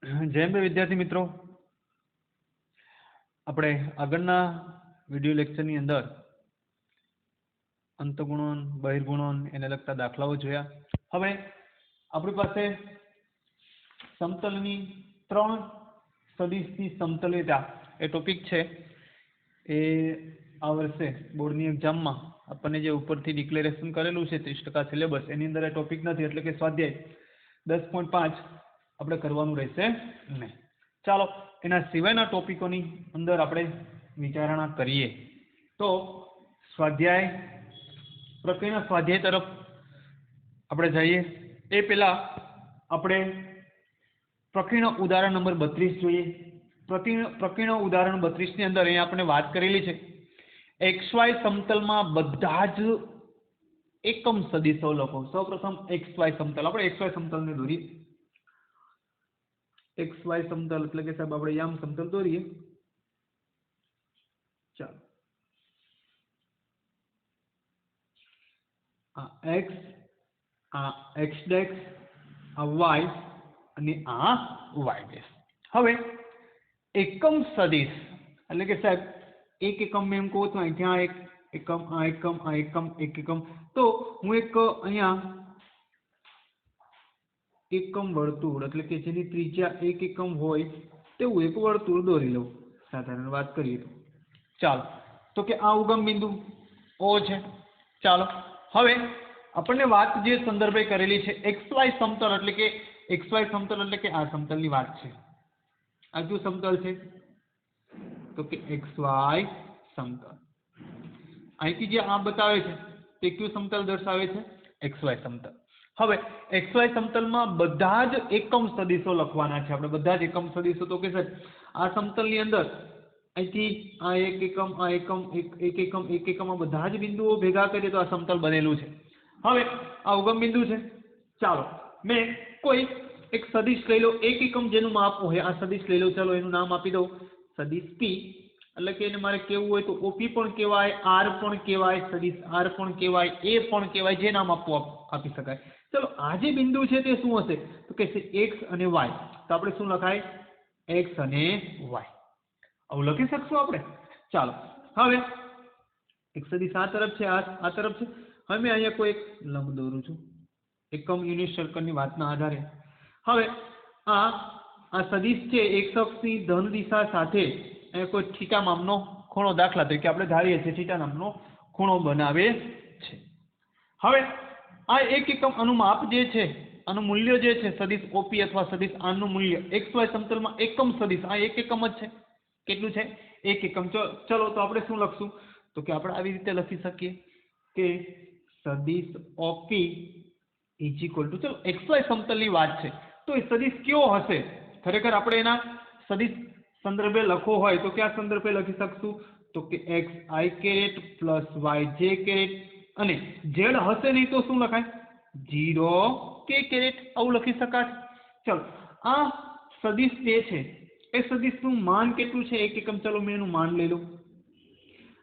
જય અંબે વિદ્યાર્થી મિત્રો, આપણે આગળના વિડિયો લેક્ચરની અંદર અંતગુણન, બહિર્ગુણન એને લગતા દાખલાઓ જોયા. હવે આપણી પાસે સમતલની ત્રણ સદિશની સમતલિતા એ ટોપિક છે. એ આ વર્ષે બોર્ડની એક્ઝામમાં આપણને જે ઉપરથી ડિક્લેરેશન કરેલું છે 30% સિલેબસ, એની અંદર એ ટોપિક નથી, એટલે કે સ્વાધ્યાય 10.5 આપણે કરવાનું રહેશે નહીં. ચાલો એના સિવાયના ટોપિકોની અંદર આપણે વિચારણા કરીએ. તો સ્વાધ્યાય પ્રક્રિયા સ્વાધ્યાય તરફ આપણે જઈએ એ પહેલા આપણે પ્રક્રિયા ઉદાહરણ નંબર 32 જોઈએ. પ્રક્રિયા ઉદાહરણ 32 ની અંદર અહીંયા આપણે વાત કરેલી છે XY સમતલમાં બધા જ એકમ સદિશો લખો. સૌપ્રથમ XY સમતલ, આપણે XY સમતલને દોરીએ. XY સમતલ એટલે કે સાહેબ આપણે યામ સમતલ દોરીએ. ચાલો, આ X, આ X ડેશ, આ Y અને આ Y ડેશ. હવે એકમ સદિશ એટલે કે સાહેબ એક એકમ એમ કહું તો અહીંયા એક એકમ, આ એકમ, આ એકમ, એક એકમ. તો હું એક અહીંયા એકમ વર્તુળ એટલે કે જેની ત્રિજ્યા એક એકમ હોય તેવું એક વર્તુળ દોરી લઉં. સાધારણ વાત કરીએ તો ચાલો, તો કે આ ઉગમ બિંદુ O છે. ચાલો, હવે આપણને વાત જે સંદર્ભે કરેલી છે XY સમતલ એટલે કે XY સમતલ એટલે કે આ સમતલની વાત છે. આ કયું સમતલ છે? તો કે XY સમતલ. અહીંથી જે આ બતાવે છે તે કયું સમતલ દર્શાવે છે? XY સમતલ. હવે XY સમતલમાં બધા જ એકમ સદિશો લખવાના છે આપણે, બધા જ એકમ સદિશો. તો કે સાહેબ આ સમતલની અંદર અહીંથી આ એક એકમ, આ એકમ, એક એકમ, એક એકમ, આ બધા જ બિંદુઓ ભેગા કરીએ તો આ સમતલ બનેલું છે. હવે આ ઉગમ બિંદુ છે. ચાલો, મેં કોઈ એક સદિશ લઈ લો, એક એકમ જેનું માપ હોય આ સદિશ લઈ લો. ચાલો એનું નામ આપી દઉં સદિશ P, એટલે કે એને મારે કેવું હોય તો OP પણ કહેવાય, R પણ કહેવાય, સદિશ R પણ કહેવાય, A પણ કહેવાય, જે નામ આપી શકાય. ચલો, આ જે બિંદુ છે તે શું હશે? તો કે છે X અને Y. તો આપણે શું લખાય? X અને Y આવું લખી શકશું આપણે. ચાલો, હવે એક સદિશ આ તરફ છે, આ તરફ છે. હવે મેં અહીંયા કોઈ એક લંબ દોરું છું એકમ યુનિટ સર્કલની વાતના આધારે. હવે આ સદિશ છે X અક્ષની ધન દિશા સાથે કોઈ થીટા નામનો ખૂણો, દાખલા તરીકે આપણે ધારીએ છીએ થીટા નામનો ખૂણો બનાવે છે. હવે આ એક એકમ આનું માપ જે છે, આનું મૂલ્ય જે છે સદિશ OP અથવા સદિશ R નું મૂલ્ય XY સમતલમાં એકમ સદિશ આ એક એકમ જ છે. કેટલું છે? એક એકમ. ચલો, તો આપણે શું લખશું? તો કે આપણે આવી રીતે લખી શકીએ કે સદિશ OP ઇઝ ઇક્વલ ટુ, ચલો XY સમતલની વાત છે તો એ સદિશ કયો હશે? ખરેખર આપણે એના સદિશ સંદર્ભે લખવો હોય તો કયા સંદર્ભે લખી શકશું? તો કે XI caret plus YJ caret, અને Z હશે નહીં તો શું લખાય? 0K કેરેટ આવું લખી શકાય. ચલો, આ સદિશ જે છે એ સદિશનું માન કેટલું છે? એક એકમ. ચલો મેં એનું માન લઈ લઉં.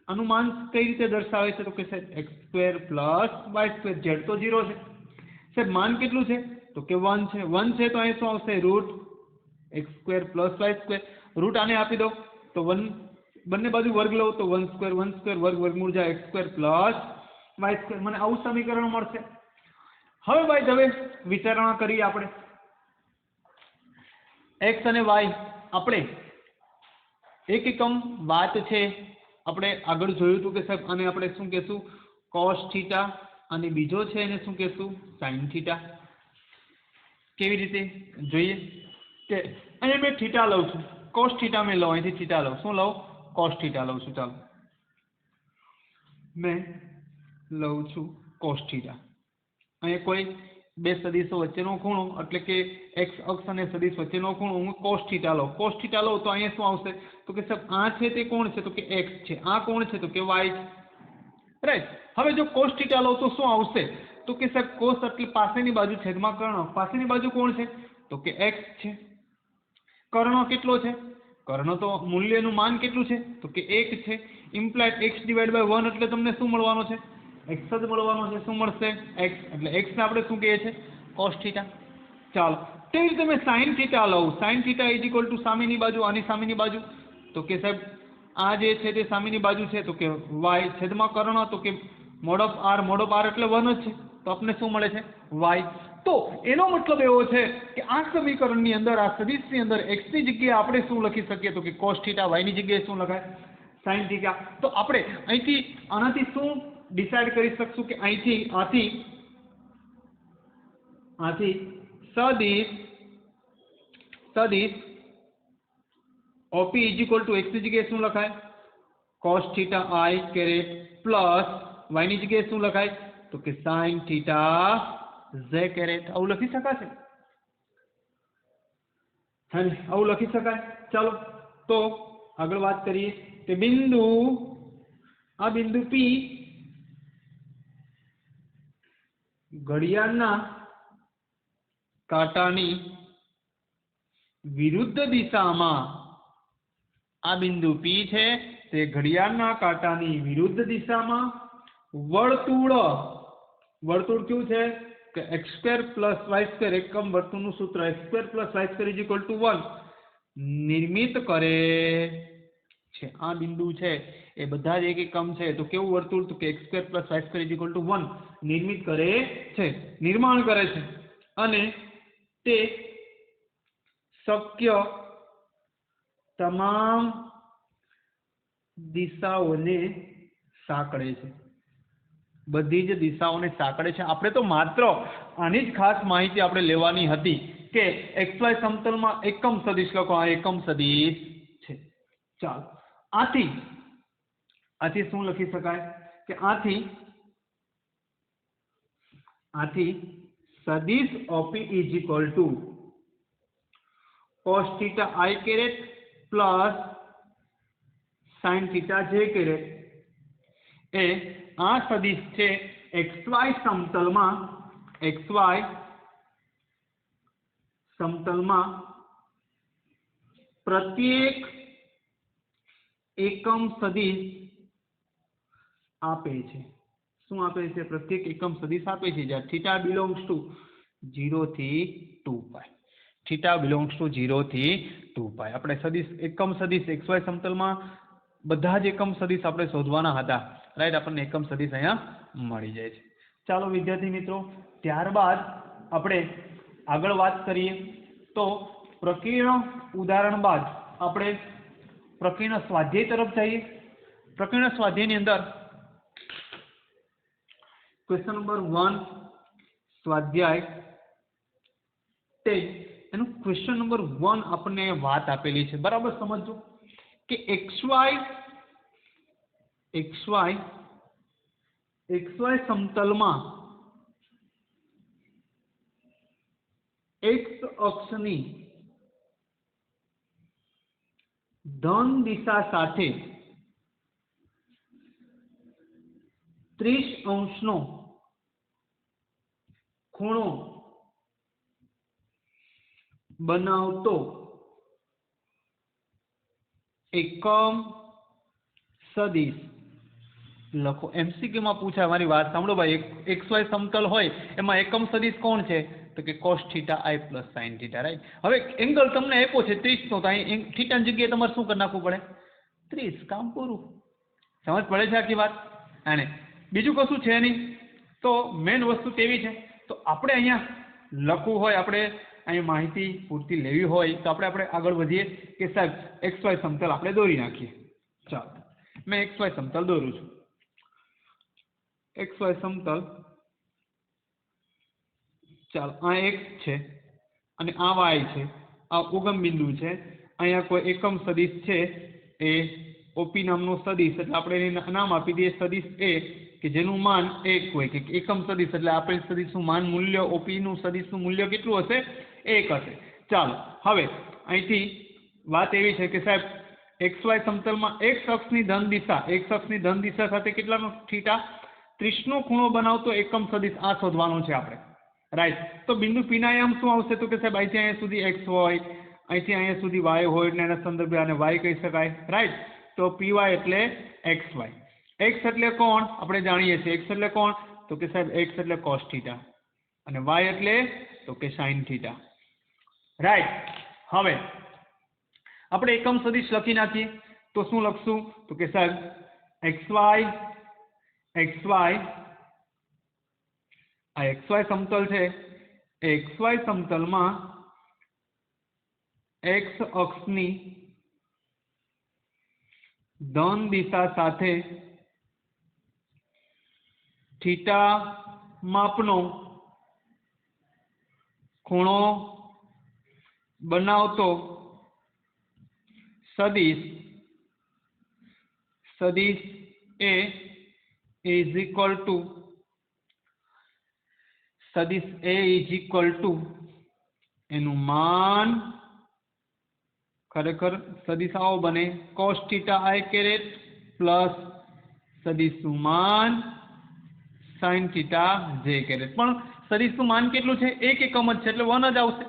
આનું માન કઈ રીતે દર્શાવે છે? તો કે સાહેબ x² પ્લસ y². Z તો 0 છે સાહેબ, માન કેટલું છે? તો કે 1 છે. 1 છે તો અહીં શું આવશે? Route x² plus y². Route આને આપી દો તો 1, બંને બાજુ વર્ગ લો તો 1² વર્ગ, વર્ગમૂળ જાય x² પ્લસ y². મને આવું સમીકરણ મળશે. હવે ભાઈ હવે વિચારણા કરીએ આપણે. x અને y આપણે એક એકમ વાત છે. આપણે આગળ જોયું હતું કે સાહેબ આને આપણે શું કહેશું? cos theta. અને બીજો છે એને શું કહેશું? sin theta. કેવી રીતે જોઈએ કે અહીંયા મેં થીટા લઉં છું, cos થીટા મેં લઉં, અહીંથી થીટા લઉં. શું લઉં? cos થીટા લઉં છું. ચાલો, મેં લઉં છું cos થીટા. અહીંયા કોઈ બે સદિશો વચ્ચેનો ખૂણો એટલે કે x અક્ષ અને સદિશ વચ્ચેનો ખૂણો હું cos થીટા લઉં. cos થીટા લઉં તો અહીંયા શું આવશે? તો કે સાહેબ આ છે તે કોણ છે? તો કે x છે. આ કોણ છે? તો કે y છે. રાઈટ. હવે જો cos થીટા લઉં તો શું આવશે? તો કે સાહેબ cos એટલે પાસેની બાજુ છેદમાં કર્ણ. પાસેની બાજુ કોણ છે? તો કે x છે. કર્ણ કેટલો છે? કર્ણ તો મૂલ્યનું માન કેટલું છે? તો કે 1 છે. ઇમ્પ્લાઇડ x/1 એટલે તમને શું મળવાનો છે? x જ મળવાનો છે. શું મળશે? x. એટલે x ને આપણે શું કહીએ છીએ? cos theta. ચાલો, તેવી રીતે મેં સાઇન થીટા લઉં, sine theta is equal two સામેની બાજુ, આની સામેની બાજુ, તો કે સાહેબ આ જે છે તે સામેની બાજુ છે, તો કે વાય છેદમાં કર્ણ, તો કે મોડ ઓફ આર એટલે 1 જ છે, તો આપણને શું મળે છે? વાય. તો એનો મતલબ એવો છે કે આ સમીકરણની અંદર, આ સદિશની અંદર x ની જગ્યાએ આપણે શું લખી શકીએ? તો કે cos થીટા, y ની જગ્યાએ શું લખાય? sin theta. તો આપણે અહીંથી આનાથી શું ડિસાઇડ કરી શકશું કે અહીંથી આથી સદિશ OP is equal to x ની જગ્યાએ શું લખાય? cos theta i caret plus y ની જગ્યાએ શું લખાય? તો કે sin થીટા j કેરેટ. આવું લખી શકાશે? હા, આવું લખી શકાય. ચાલો તો આગળ વાત કરીએ કે આ બિંદુ P ઘડિયાળના કાંટાની વિરુદ્ધ દિશામાં, આ બિંદુ P છે તે ઘડિયાળના કાંટાની વિરુદ્ધ દિશામાં વર્તુળ કયું છે કે x² + y² એકમ વર્તુળનું સૂત્ર x² + y² = 1 નિર્મિત કરે છે. આ બિંદુ છે એ બધા જ એક એકમ છે, તો કેવું વર્તુળ? તો કે x² + y² = 1 નિર્મિત કરે છે, નિર્માણ કરે છે, અને તે શક્ય તમામ દિશાઓને સાંકળે છે, બધી જ દિશાઓને સાંકળે છે. આપણે તો માત્ર આની જ ખાસ માહિતી આપણે લેવાની હતી કે xy સમતલમાં એકમ સદિશ લખો, આ એકમ સદિશ છે. ચાલો, આથી શું લખી શકાય કે આથી સદિશ OP is equal to cos theta i caret plus sin theta j caret એ આ સદિશ છે xy સમતલમાં પ્રત્યેક એકમ સદિશ આપે છે. શું આપે છે? પ્રત્યેક એકમ સદિશ આપે છે, જ્યાં થીટા બિલોંગ્સ ટુ 0 થી 2π. થીટા બિલોંગ્સ ટુ 0 થી 2π. આપણે એકમ સદિશ xy સમતલમાં બધા જ એકમ સદિશ આપણે શોધવાના હતા, રાઈટ? આપણને એકમ સદિશ અહીંયા મળી જાય છે. ચાલો વિદ્યાર્થી મિત્રો, ત્યારબાદ આપણે આગળ વાત કરીએ તો પ્રકીર્ણ ઉદાહરણ બાદ આપણે પ્રકીર્ણ સ્વાધ્યાય તરફ જઈએ. પ્રકીર્ણ સ્વાધ્યાયની અંદર ક્વેશ્ચન નંબર 1 સ્વાધ્યાય 10 એનું ક્વેશ્ચન નંબર 1 આપણને વાત આપેલી છે, બરાબર? સમજો કે xy સમતલમાં x અક્ષની ધન દિશા સાથે 30° ખૂણો બનાવતો એકમ સદિશ લખો. MCQ માં પૂછાય. મારી વાત સાંભળો ભાઈ, xy સમતલ હોય એમાં એકમ સદિશ કોણ છે? તો કે cos theta i plus sin theta, right? હવે એંગલ તમને આપ્યો છે 30 નો, તો અહીં થીટાની જગ્યાએ તમારે શું કરી નાખવું પડે? 30. કામ પૂરું. સમજ પડે છે આખી વાત? અને બીજું કશું છે નહીં. તો મેઇન વસ્તુ કેવી છે, તો આપણે અહીંયા લખવું હોય, આપણે અહીં માહિતી પૂરતી લેવી હોય તો આપણે આગળ વધીએ કે સાહેબ xy સમતલ આપણે દોરી નાખીએ. ચાલો, મેં xy સમતલ દોરું છું. xy સમતલ, ચાલો, આ x છે અને આ y છે, આ ઉગમ બિંદુ છે. અહીંયા કોઈ એકમ સદિશ છે એ OP નામનો સદિશ, એટલે આપણે એને નામ આપી દઈએ સદિશ A, કે જેનું માન 1 હોય, કે એકમ સદિશ એટલે આપેલ સદિશનું માન મૂલ્ય, OP નું સદિશનું મૂલ્ય કેટલું હશે? 1 હશે. ચાલો, હવે અહીંથી વાત એવી છે કે સાહેબ xy સમતલમાં x અક્ષની ધન દિશા સાથે કેટલાનો થીટા 30 નો ખૂણો બનાવતો એકમ સદિશ આ શોધવાનો છે આપણે, રાઈટ? તો બિંદુ P ના આયામ શું આવશે? તો કે સાહેબ અહીંથી અહીંયા સુધી x હોય, અહીંથી અહીંયા સુધી y હોય, એટલે એના સંદર્ભે આને y કહી શકાય, રાઈટ? તો py એટલે xy. x એટલે કોણ? આપણે જાણીએ છીએ. x એટલે કોણ? તો કે સાહેબ x એટલે cos થીટા, અને y એટલે તો કે sin થીટા. राइट। हवे આપણે એકમ સદિશ લખી નાખીએ તો શું લખશું તો કે સાહેબ xy આ xy સમતલ છે xy સમતલમાં x અક્ષની ધન દિશા સાથે થીટા માપનો ખૂણો બનાવતો સદિશ A is equal to સદિશ A is equal to એનું માન ખરેખર સદિશ આવો બને cos theta I caret plus સદિશનું માન sin theta j caret। પણ સદિશનું માન કેટલું છે એક એકમ જ છે એટલે 1 જ આવશે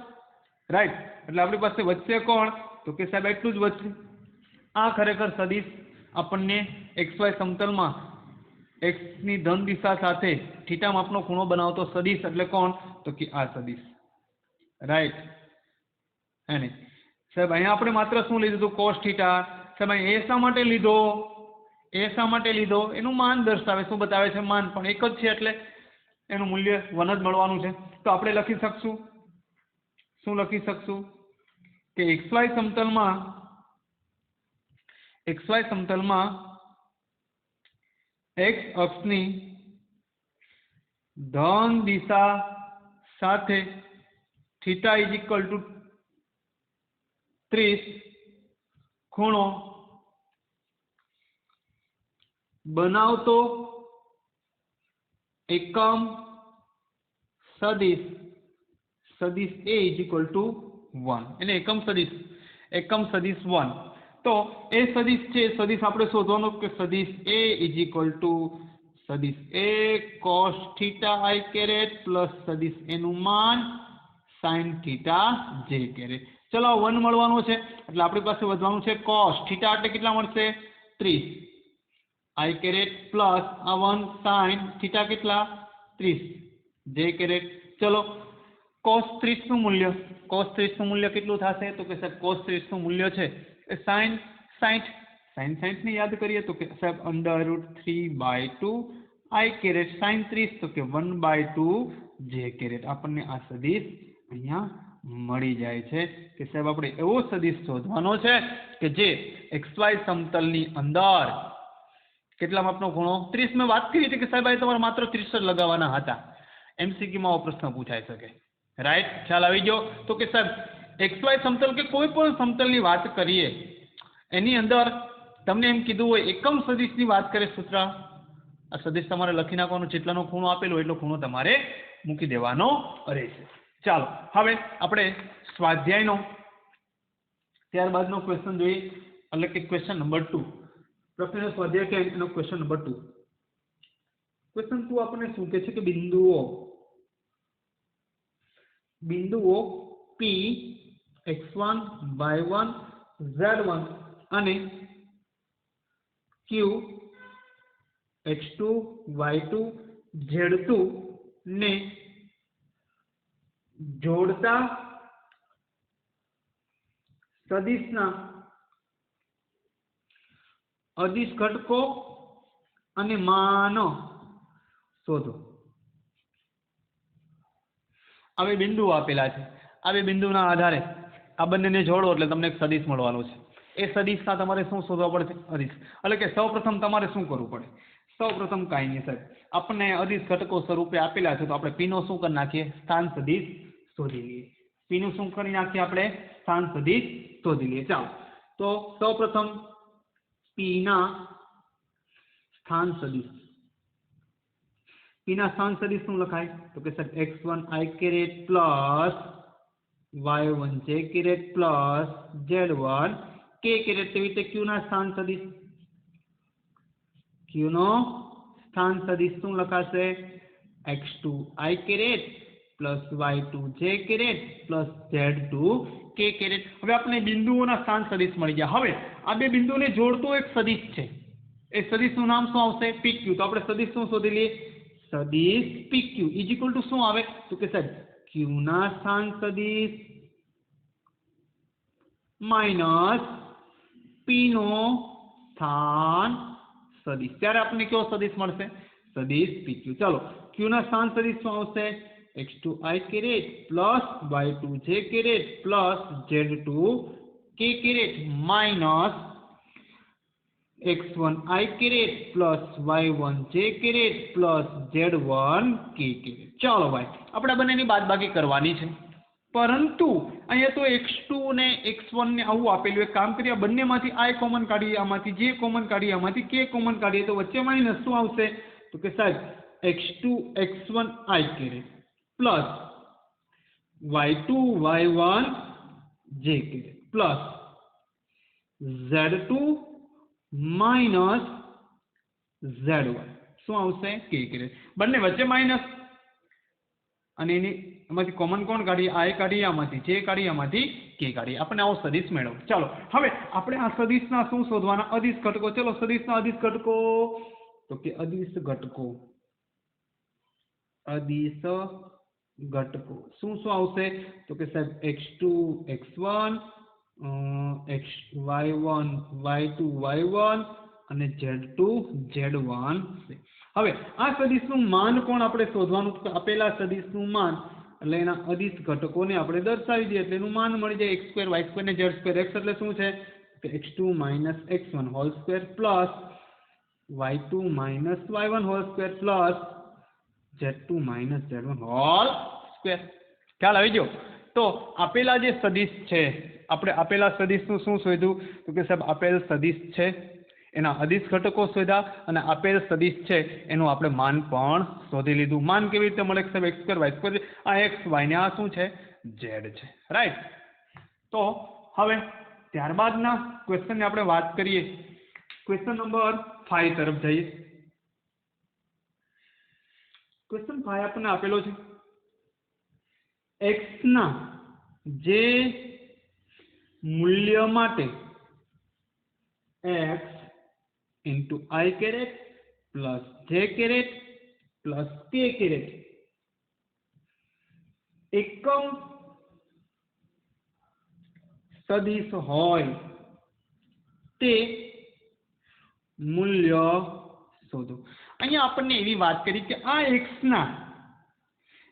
રાઈટ। એટલે આપણી પાસે વધશે કોણ તો કે સાહેબ એટલું જ વધશે। આ ખરેખર સદિશ આપણને xy સમતલમાં x ની ધન દિશા સાથે થીટા માપનો ખૂણો બનાવતો સદિશ એટલે કોણ તો કે આ સદિશ રાઈટ। અને સાહેબ અહીંયા આપણે માત્ર શું લીધું હતું cos થીટા। સાહેબ અહીં એ શા માટે લીધો એનું માન દર્શાવે શું બતાવે છે માન પણ એક જ છે એટલે એનું મૂલ્ય 1 જ મળવાનું છે। તો આપણે લખી શકશું શું લખી શકશું કે xy સમતલમાં x અક્ષની ધન દિશા સાથે થીટા ઇઝ ઇક્વલ ટુ 30 ખૂણો બનાવતો એકમ સદિશ A ઇઝ ઇક્વલ ટુ 1 એટલે એકમ સદિશ 1। તો એ સદિશ છે સદિશ આપણે શોધવાનો કે સદિશ A ઇઝ ઇક્વલ ટુ સદિશ A cos theta I caret plus સદિશ A નું માન sin theta j caret। ચલો 1 મળવાનો છે એટલે આપણી પાસે વધવાનું છે cos theta એટલે કેટલા મળશે 30 I caret પ્લસ આ 1 sin theta કેટલા 30 j caret। ચલો cos 30 નું મૂલ્ય કેટલું થશે તો કે સાહેબ cos 30 નું મૂલ્ય છે એ sin 60 ને યાદ કરીએ તો કે સાહેબ √3/2 I caret sin 30 તો કે 1/2 j caret। આપણને આ સદિશ અહીંયા મળી જાય છે કે સાહેબ આપણે એવો સદિશ શોધવાનો છે કે જે xy સમતલની અંદર કેટલા માપનો ખૂણો 30 મેં વાત કરી હતી કે સાહેબ આ તમારે માત્ર 30 જ લગાવવાના હતા। MCQ માં પ્રશ્ન પૂછાઈ શકે રાઈટ। ખ્યાલ આવી ગયો તો કે સાહેબ xy સમતલ કે કોઈ પણ સમતલની વાત કરીએ એની અંદર તમને એમ કીધું હોય એકમ સદિશની વાત કરે સૂત્ર આ સદિશ તમારે લખી નાખવાનો જેટલાનો ખૂણો આપેલો એટલો ખૂણો તમારે મૂકી દેવાનો રહેશે। ચાલો હવે આપણે સ્વાધ્યાયનો ત્યારબાદનો ક્વેશ્ચન જોઈએ એટલે કે ક્વેશ્ચન નંબર 2 પ્રશ્ન સ્વાધ્યાય કે એનો ક્વેશ્ચન નંબર 2 ક્વેશ્ચન 2 આપણને શું કહે છે કે બિંદુઓ P x1 y1 z1 અને Q x2 y2 z2 ને જોડતા સદિશના અદિશ ઘટકો અને માનો શોધો। આ બે બિંદુઓ આપેલા છે આ બે બિંદુના આધારે આ બંનેને જોડો એટલે તમને એક સદિશ મળવાનો છે। એ સદિશના તમારે શું શોધવા પડશે અદિશ એટલે કે સૌપ્રથમ તમારે શું કરવું પડે સૌપ્રથમ કાંઈ નહીં સાહેબ આપણને અદિશ ઘટકો સ્વરૂપે આપેલા છે તો આપણે P નો શું કરી નાખીએ સ્થાન સદિશ શોધી લઈએ। P નું શું કરી નાખીએ આપણે સ્થાન સદિશ શોધી લઈએ। ચાલો તો સૌપ્રથમ P ના સ્થાન સદિશ શું લખાય તો કે sir x1 I caret plus y1 j caret plus z1 k caret તેવી રીતે q ના સ્થાન સદિશ q નો સ્થાન સદિશ શું લખાશે x2 I caret plus y2 j caret plus z2 k caret। હવે આપણે બિંદુઓના સ્થાન સદિશ મળી ગયા। હવે આ બે બિંદુઓને જોડતો એક સદિશ છે એ સદિશનું નામ શું આવશે PQ। તો આપણે સદિશ શું શોધી લઈએ સદિશ PQ ઇઝ ઇક્વલ ટુ શું આવે તો કે સાહેબ q ના સ્થાન સદિશ માઇનસ પી નો સ્થાન સદિશ, ત્યારે આપણને કેવો સદિશ મળશે? સદિશ PQ. ચલો Q ના સ્થાન સદિશ શું આવશે? x2i caret plus y2j caret plus z2k caret minus x1i caret plus y1j caret plus z1k caret. ચાલો ભાઈ આપણે બંનેની બાદબાકી કરવાની છે, પરંતુ અહીંયા તો x2 ને x1 ને આવું આપેલું. એક કામ કરીએ, બંનેમાંથી i કોમન કાઢીએ, આમાંથી j કોમન કાઢીએ, આમાંથી k કોમન કાઢીએ, તો વચ્ચે માઇનસ શું આવશે? તો કે સાહેબ x2 x1 i caret plus y2 y1 j caret plus z2 minus zy શું આવશે? k caret. બંને વચ્ચે માઇનસ, અને એમાંથી કોમન કોણ કાઢીએ? i કાઢીએ, આમાંથી j કાઢીએ, આમાંથી k કાઢીએ, આપણે આવો સદિશ મેળવો. ચાલો હવે આપણે આ સદિશના શું શોધવાના? અદિશ ઘટકો. ચલો સદિશના અદિશ ઘટકો, તો કે અદિશ ઘટકો શું શું આવશે? તો કે સાહેબ x2 x1 y1 y2 y1 અને z2 z1 છે. હવે આ સદિશનું માન કોણ આપણે શોધવાનું? તો આપેલા સદિશનું માન એટલે એના અદિશ ઘટકોને આપણે દર્શાવી દઈએ એટલે એનું માન મળી જાય. x2 y2 ને z2. x એટલે શું છે? કે x2 minus x1 whole square plus y2 minus y1 whole square plus z2 minus z1 whole square. ખ્યાલ આવી ગયો? તો આપેલા જે સદિશ છે, આપણે આપેલા સદિશનું શું શોધ્યું? તો કે સાહેબ આપેલ સદિશ છે એના અદિશ ઘટકો શોધ્યા, અને આપેલ સદિશ છે એનું આપણે માન પણ શોધી લીધું. માન કેવી રીતે મળે? સાહેબ x2 y2, આ x y ને આ શું છે? z છે. રાઈટ. તો હવે ત્યારબાદના ક્વેશ્ચનની આપણે વાત કરીએ. ક્વેશ્ચન નંબર 5 તરફ જઈએ. ક્વેશ્ચન 5 આપણને આપેલો છે, x ના જે મૂલ્ય માટે x into i caret plus j caret plus k caret એકમ સદિશ હોય તે મૂલ્ય શોધો. અહીંયા આપણને એવી વાત કરી કે આ x ના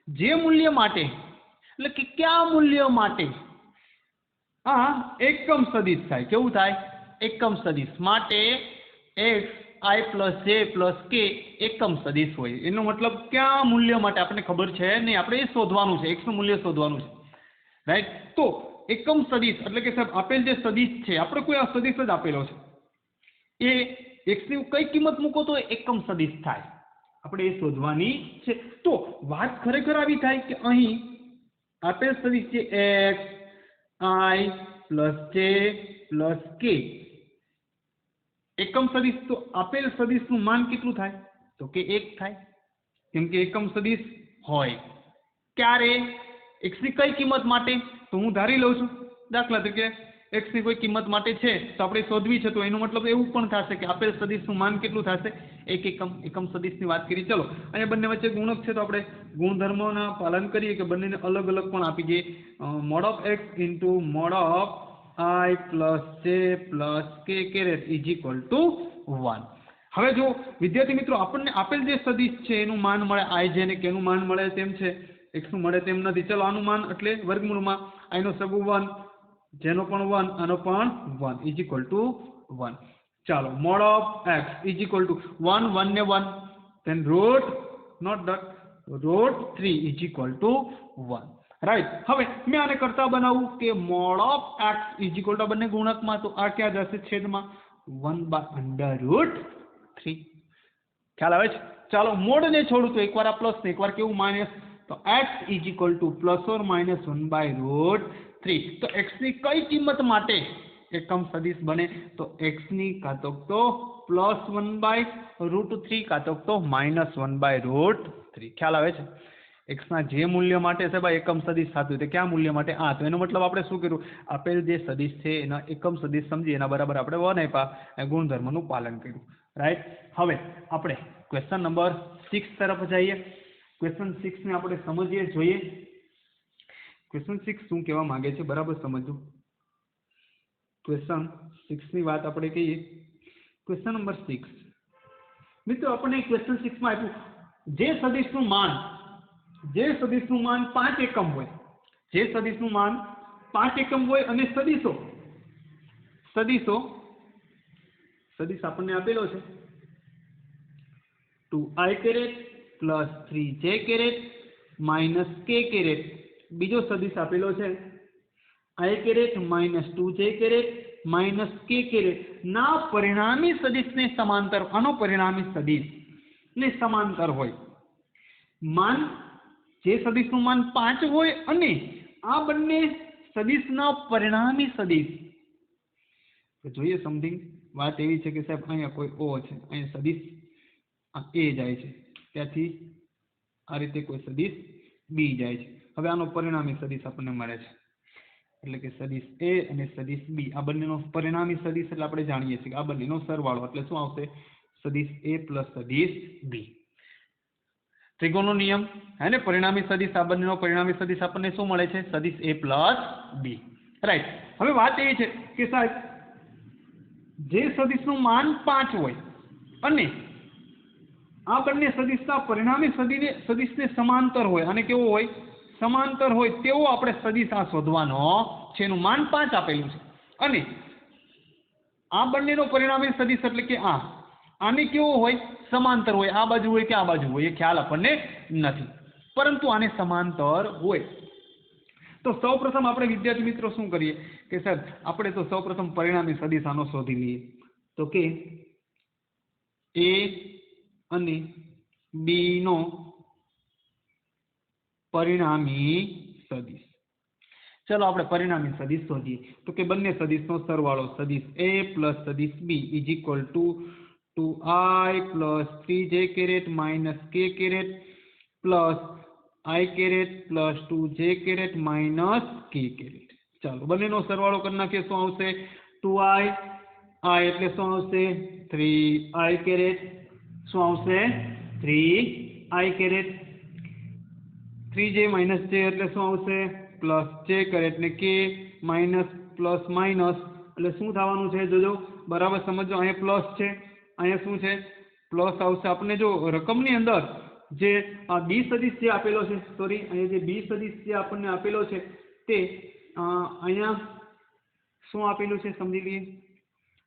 જે મૂલ્ય માટે, એટલે કે કયા મૂલ્ય માટે આ એકમ સદિશ થાય? કેવું થાય? એકમ સદિશ માટે x i plus j plus k એકમ સદિશ હોય. એનો મતલબ કયા મૂલ્ય માટે આપણને ખબર છે નહીં, આપણે એ શોધવાનું છે, x નું મૂલ્ય શોધવાનું છે. રાઈટ. તો એકમ સદિશ એટલે કે સાહેબ આપેલ જે સદિશ છે, આપણે કોઈ આ સદિશ જ આપેલો છે, એ x ની કઈ કિંમત મૂકો તો એકમ સદિશ થાય, આપણે એ શોધવાની છે. તો વાત ખરેખર આવી થાય કે અહીં આપેલ સદિશ છે x i plus j plus k એકમ સદિશ, તો આપેલ સદિશનું માન કેટલું થાય? તો કે 1 થાય, કેમ કે એકમ સદિશ હોય ક્યારે? x ની કઈ કિંમત માટે? તો હું ધારી લઉં છું, દાખલા તરીકે x ની કોઈ કિંમત માટે છે તો આપણે શોધવી છે, તો એનો મતલબ એવું પણ થશે કે આપેલ સદિશનું માન કેટલું થશે? 1 એકમ. એકમ સદિશની વાત કરી. ચલો અહીંયા બંને વચ્ચે ગુણક છે તો આપણે ગુણધર્મોના પાલન કરીએ કે બંનેને અલગ અલગ પણ આપી દઈએ. Mod of x into mod of i plus j plus k caret is equal to 1. હવે જો વિદ્યાર્થી મિત્રો આપણને આપેલ જે સદિશ છે એનું માન મળે i j ને k નું માન મળે તેમ છે, x નું મળે તેમ નથી. ચલો આનું માન એટલે વર્ગમૂળમાં i નો સગું 1, j નો પણ 1, આનો પણ 1 ઇઝ ઇક્વલ ટુ 1. ચાલો mode of x is equal to 1 1 ને 1, then root not that root 3 is equal to 1. Right. હવે મેં આને કરતા બનાવું કે mode of x is equal two બંને ગુણકમાં, તો આ ક્યાં જશે? છેદમાં 1/√3. ખ્યાલ આવે છે? ચાલો મોડ ને છોડું તો એકવાર આ પ્લસ ને એકવાર કેવું માઇનસ, તો x is equal two plus or minus 1/√3. તો x ની કઈ કિંમત માટે એકમ સદિશ બને? તો x ની કાં તો પ્લસ 1/√3 કાં તો માઇનસ 1/√3. ખ્યાલ આવે છે? x ના જે મૂલ્ય માટે છે ભાઈ એકમ સદિશ થતું, તે કયા મૂલ્ય માટે? આ. તો એનો મતલબ આપણે શું કર્યું? આપેલ જે સદિશ છે એના એકમ સદિશ સમજી એના બરાબર આપણે 1 આપ્યા, ગુણધર્મનું પાલન કર્યું. રાઈટ. હવે આપણે ક્વેશ્ચન નંબર 6 તરફ જઈએ. ક્વેશ્ચન 6 ને આપણે જોઈએ. ક્વેશ્ચન 6 શું કહેવા માંગે છે બરાબર સમજો. क्वेश्चन 6 ની વાત આપણે કહીએ. ક્વેશ્ચન નંબર 6 મિત્રો આપણને ક્વેશ્ચન 6 માં આપ્યું જે સદિશનું માન 5 એકમ હોય, જે સદિશનું માન 5 એકમ હોય અને સદિશ આપણને આપેલો છે 2i caret plus 3j caret minus k caret. બીજો સદિશ આપેલો છે i caret minus 2j caret minus k caret ના પરિણામી સદિશને સમાંતર, આનો પરિણામી સદિશને સમાંતર હોય. માન જે સદિશનું માન 5 હોય અને આ બંને સદિશના પરિણામી સદિશ. તો જોઈએ સમથિંગ વાત એવી છે કે સાહેબ અહીંયા કોઈ ઓ છે, અહીંયા સદિશ આ એ જાય છે, ત્યાંથી આ રીતે કોઈ સદિશ બી જાય છે. હવે આનો પરિણામી સદિશ આપણને મળે છે, એટલે કે સદિશ એ અને સદિશ બી આ બંનેનો પરિણામી સદિશ એટલે આપણે જાણીએ છીએ કે આ બંનેનો સરવાળો એટલે શું આવશે? સદિશ એ પ્લસ સદિશ બી. ત્રિકોણનો નિયમ હે ને, પરિણામી સદિશ આ બંનેનો પરિણામી સદિશ આપણને શું મળે છે? સદિશ એ પ્લસ બી. રાઈટ. હવે વાત એવી છે કે સાહેબ જે સદિશનું માન 5 હોય અને આ બંને સદિશના પરિણામી સદિશને સમાંતર હોય અને કેવો હોય? સમાંતર હોય તેવો આપણે સદિશ આ શોધવાનો છે. એનું માન 5 આપેલું છે અને આ બંનેનો પરિણામી સદિશ એટલે કે આને કેવો હોય? સમાંતર હોય. આ બાજુ હોય કે આ બાજુ હોય એ ખ્યાલ આપણને નથી, પરંતુ આને સમાંતર હોય. તો સૌપ્રથમ આપણે વિદ્યાર્થી મિત્રો શું કરીએ કે સાહેબ આપણે તો સૌપ્રથમ પરિણામી સદિશ આનો શોધી લઈએ. તો કે એ અને બી નો પરિણામી સદિશ. ચલો આપણે પરિણામી સદિશ શોધીએ. તો કે બંને સદિશનો સરવાળો સદિશ એ પ્લસ સદિશ B is equal to 2i plus 3j caret minus k caret plus i caret plus 2j caret minus k caret. ચાલો બંનેનો સરવાળો કરી નાખીએ. શું આવશે? 2i એટલે શું આવશે? 3i caret. શું આવશે? 3i caret. 3j minus j એટલે શું આવશે? પ્લસ j કેરેટ ને k માઇનસ પ્લસ માઇનસ એટલે શું થવાનું છે? જોજો બરાબર સમજો. અહીંયા પ્લસ છે, અહીંયા શું છે? પ્લસ આવશે. આપણે જો રકમની અંદર જે આ બી સદિશ જે આપેલો છે, અહીંયા જે બી સદિશ જે આપણને આપેલો છે તે અહીંયા શું આપેલું છે સમજી લઈએ.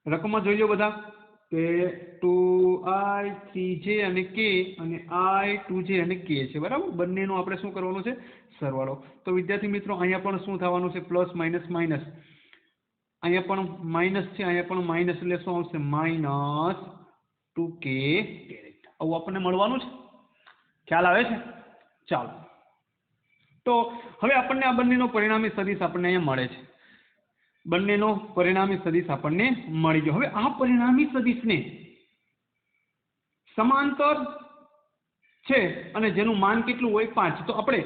રકમમાં જોઈ લો બધા કે 2i 3j અને k અને i 2j અને k છે. બરાબર. બંનેનો આપણે શું કરવાનું છે? સરવાળો. તો વિદ્યાર્થી મિત્રો અહીંયા પણ શું થવાનું છે? Plus minus minus. અહીંયા પણ માઇનસ છે, અહીંયા પણ માઇનસ એટલે શું આવશે? Minus 2k caret. આવું આપણને મળવાનું છે. ખ્યાલ આવે છે? ચાલો તો હવે આપણને આ બંનેનો પરિણામી સદિશ આપણને અહીંયા મળે છે. બંનેનો પરિણામી સદિશ આપણને મળી ગયો. હવે આ પરિણામી સદિશને સમાંતર છે અને જેનું માન કેટલું હોય? 5. તો આપણે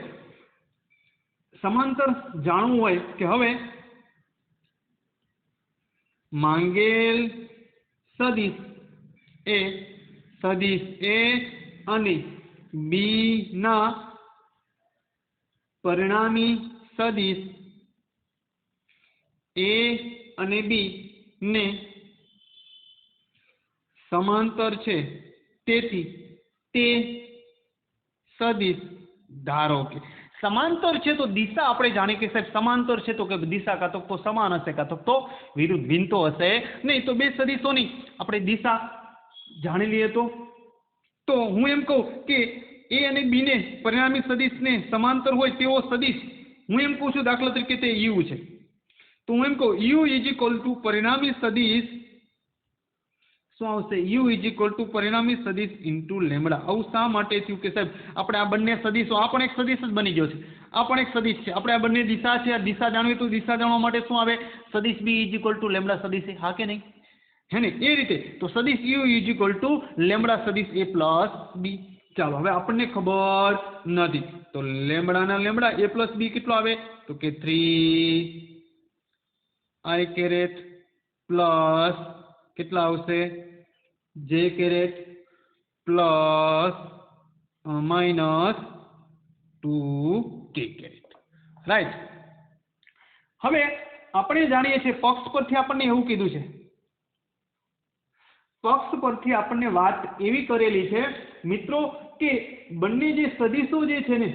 સમાંતર જાણવું હોય કે હવે માંગેલ સદિશ એ અને બી ના પરિણામી સદિશ એ અને બી ને સમાંતર છે. તેથી તે સદિશ ધારો કે સમાંતર છે તો દિશા આપણે જાણીએ કે સાહેબ સમાંતર છે તો કે દિશા કાં તો સમાન હશે કાં તો વિરુદ્ધ ભિન્નતો હશે નહીં. તો બે સદિશોની આપણે દિશા જાણી લઈએ. તો હું એમ કહું કે એ અને બી ને પરિણામી સદિશને સમાંતર હોય તેવો સદિશ હું એમ કહું છું દાખલા તરીકે તે યુ છે. તો હું એમ કહું યુ ઇઝ ઇક્વલ ટુ પરિણામી સદિશ શું આવશે? યુ ઇઝ ઇક્વલ ટુ પરિણામી સદિશ ઇન્ટુ લેમડા. આવું શા માટે થયું કે સાહેબ આપણે આ બંને સદિશો, આ પણ એક સદિશ જ બની ગયો છે, આ પણ એક સદિશ છે. આપણે આ બંને દિશા છે, આ દિશા જાણવી તો દિશા જાણવા માટે શું આવે? સદિશ B is equal to lambda સદિશ એ. હા કે નહીં? હે ને? એ રીતે તો સદિશ you is equal to lambda સદિશ એ પ્લસ બી. ચાલો હવે આપણને ખબર નથી તો લેમડાના લેમડા એ પ્લસ બી કેટલો આવે? તો કે 3i કેરેટ પ્લસ કેટલા આવશે? j caret plus minus 2k caret. Right. હવે આપણે જાણીએ છીએ પક્ષ પરથી આપણને એવું કીધું છે, પક્ષ પરથી આપણને વાત એવી કરેલી છે મિત્રો કે બંને જે સદિશો જે છે ને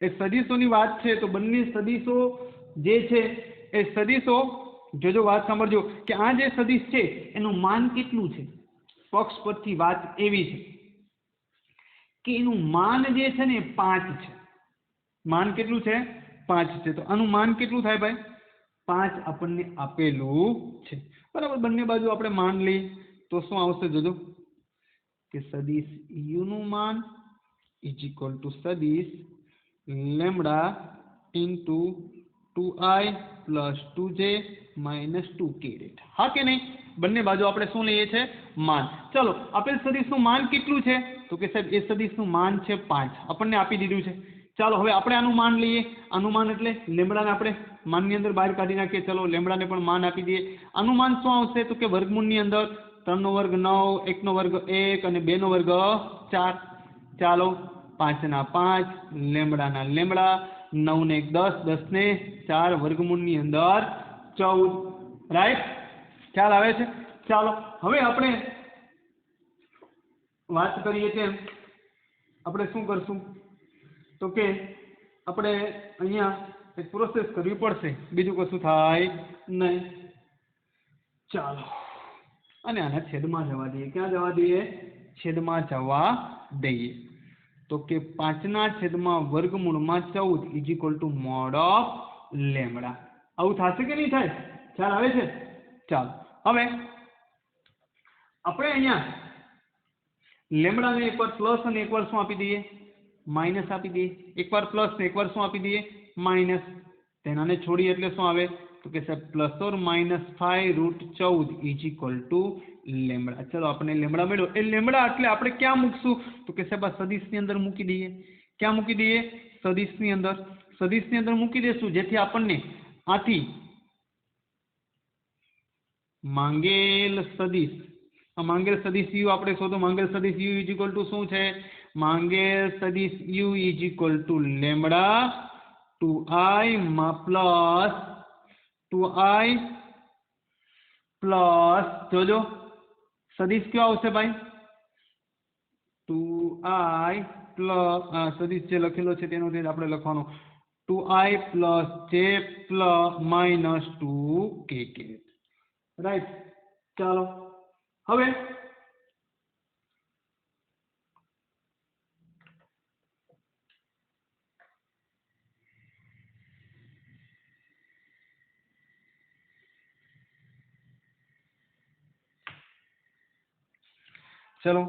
એ સદિશોની વાત છે, તો બંને સદિશો જે છે એ સદિશો જોજો વાત સાંભળજો કે આ જે સદિશ છે એનું માન કેટલું છે। પક્ષ પરથી વાત એવી છે કે એનું માન જે છે ને 5 છે। માન કેટલું છે? 5 છે। તો આનું માન કેટલું થાય ભાઈ? 5 આપણને આપેલું છે બરાબર। બંને બાજુ આપણે માન લઈએ તો શું આવશે જોજો કે સદિશ u નું માન ઇઝ ઇક્વલ ટુ સદિશ lambda into 2i plus 2j minus 2k rate. હા કે નહીં? બંને બાજુ આપણે શું લઈએ છીએ? માન। ચલો આપેલ સદિશનું માન કેટલું છે? તો કે સાહેબ એ સદિશનું માન છે 5, આપણને આપી દીધું છે। ચાલો હવે આપણે આનું માન લઈએ। આનું માન એટલે લેમ્બડાને આપણે માનની અંદર બહાર કાઢી નાખીએ। ચલો લેમ્બડાને પણ માન આપી દઈએ। આનું માન શું આવશે? તો કે વર્ગમૂળની અંદર 3 નો વર્ગ 9, 1 નો વર્ગ 1 અને 2 નો વર્ગ 4। ચાલો 5 ના 5 લેમ્બડાના લેમ્બડા, 9 ને 1 10, 10 ને 4 વર્ગમૂળની અંદર 14। રાઈટ? ખ્યાલ આવે છે? ચાલો હવે આપણે વાત કરીએ તેમ આપણે શું કરશું તો કે આપણે અહીંયા એક પ્રોસેસ કરવી પડશે, બીજું કશું થાય નહીં। ચાલો અને આના છેદમાં જવા દઈએ। ક્યાં જવા દઈએ? છેદમાં જવા દઈએ। તો કે 5 ના છેદમાં વર્ગમૂળમાં 14 is equal two mode of lambda. આવું થશે કે નહીં થાય? ખ્યાલ આવે છે? ચાલો હવે આપણે અહીંયા લેમ્બડાને એકવાર પ્લસ અને એકવાર શું આપી દઈએ? માઇનસ આપી દઈએ। એકવાર પ્લસ ને એકવાર શું આપી દઈએ? માઇનસ। તેનાને છોડીએ એટલે શું આવે? તો કે સાહેબ plus or minus 5√14 is equal two lambda. ચલો આપણે લેમ્બડા મળ્યો। એ લેમ્બડા એટલે આપણે ક્યાં મૂકશું? તો કે સાહેબ આ સદિશની અંદર મૂકી દઈએ। ક્યાં મૂકી દઈએ? સદિશની અંદર। સદિશની અંદર મૂકી દેશું જેથી આપણને આથી માંગેલ સદિશ, માંગેલ સદિશ u આપણે શોધો। માંગેલ સદિશ u ઇઝ ઇક્વલ ટુ શું છે? માંગેલ સદિશ u is equal two lambda 2i માં પ્લસ 2i પ્લસ જોજો સદિશ કયો આવશે ભાઈ? 2i પ્લસ સદિશ જે લખેલો છે તેનો તે આપણે લખવાનો 2i plus j plus minus 2k। Right? ચાલો હવે चलो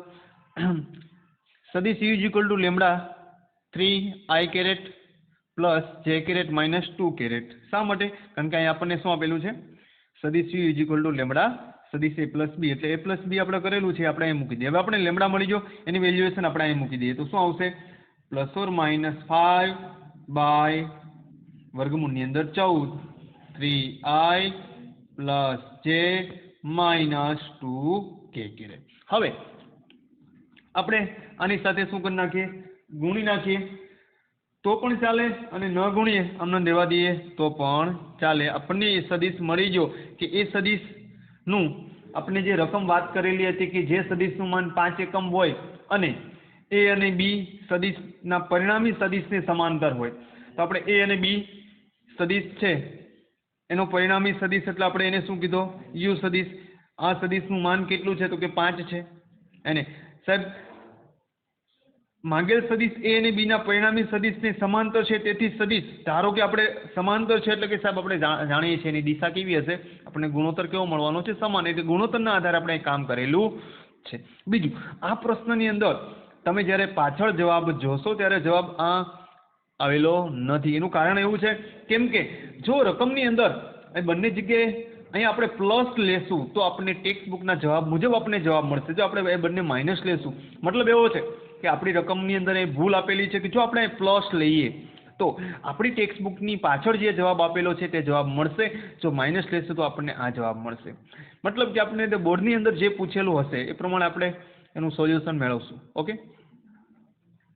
सदिश u is equal to lambda 3i caret plus j caret minus 2 caret. शा माटे? कारण के अहीं आपने शुं आपेलुं छे? सदिश u इज इक्वल टू लेम्बड़ा सदिश a प्लस b एटले a प्लस b આપણે કરેલું છે, આપણે અહીં મૂકી દઈએ। હવે આપણે લેમ્બડા મળી ગયો, એની વેલ્યુએશન આપણે અહીં મૂકી દઈએ તો શું આવશે? પ્લસ ઓર માઇનસ 5 બાય વર્ગમૂળની અંદર 14 3i plus j minus 2k carat. હવે આપણે આની સાથે શું કરી નાખીએ? ગુણી નાખીએ તો પણ ચાલે અને ન ગુણીએ આમને દેવા દઈએ તો પણ ચાલે। આપણને એ સદિશ મળી ગયો કે એ સદિશનું આપણે જે રકમ વાત કરેલી હતી કે જે સદિશનું માન 5 એકમ હોય અને a અને b સદિશના પરિણામી સદિશને સમાંતર હોય, તો આપણે a અને b સદિશ છે એનો પરિણામી સદિશ એટલે આપણે એને શું કીધો? u સદિશ। આ સદિશનું માન કેટલું છે? તો કે 5 છે। અને સાહેબ માંગેલ સદિશ a અને b ના પરિણામી સદિશને સમાંતર છે, તેથી સદિશ ધારો કે આપણે સમાંતર છે એટલે કે સાહેબ આપણે જાણીએ છીએ એની દિશા કેવી હશે? આપણને ગુણોત્તર કેવો મળવાનો છે? સમાન। એટલે ગુણોત્તરના આધારે આપણે કામ કરેલું છે। બીજું, આ પ્રશ્નની અંદર તમે જ્યારે પાછળ જવાબ જોશો ત્યારે જવાબ આ આવેલો નથી। એનું કારણ એવું છે કેમ કે જો રકમની અંદર એ બંને જગ્યાએ અહીંયા આપણે પ્લસ લેશું તો આપણને ટેક્સ્ટ બુકના જવાબ મુજબ આપણને જવાબ મળશે। જો આપણે એ બંને માઇનસ લેશું મતલબ એવો છે કે આપણી રકમની અંદર એ ભૂલ આપેલી છે કે જો આપણે પ્લસ લઈએ તો આપણી ટેક્સ્ટ બુકની પાછળ જે જવાબ આપેલો છે તે જવાબ મળશે, જો માઇનસ લેશું તો આપણને આ જવાબ મળશે। મતલબ કે આપણે બોર્ડની અંદર જે પૂછેલું હશે એ પ્રમાણે આપણે એનું સોલ્યુશન મેળવશું। ઓકે।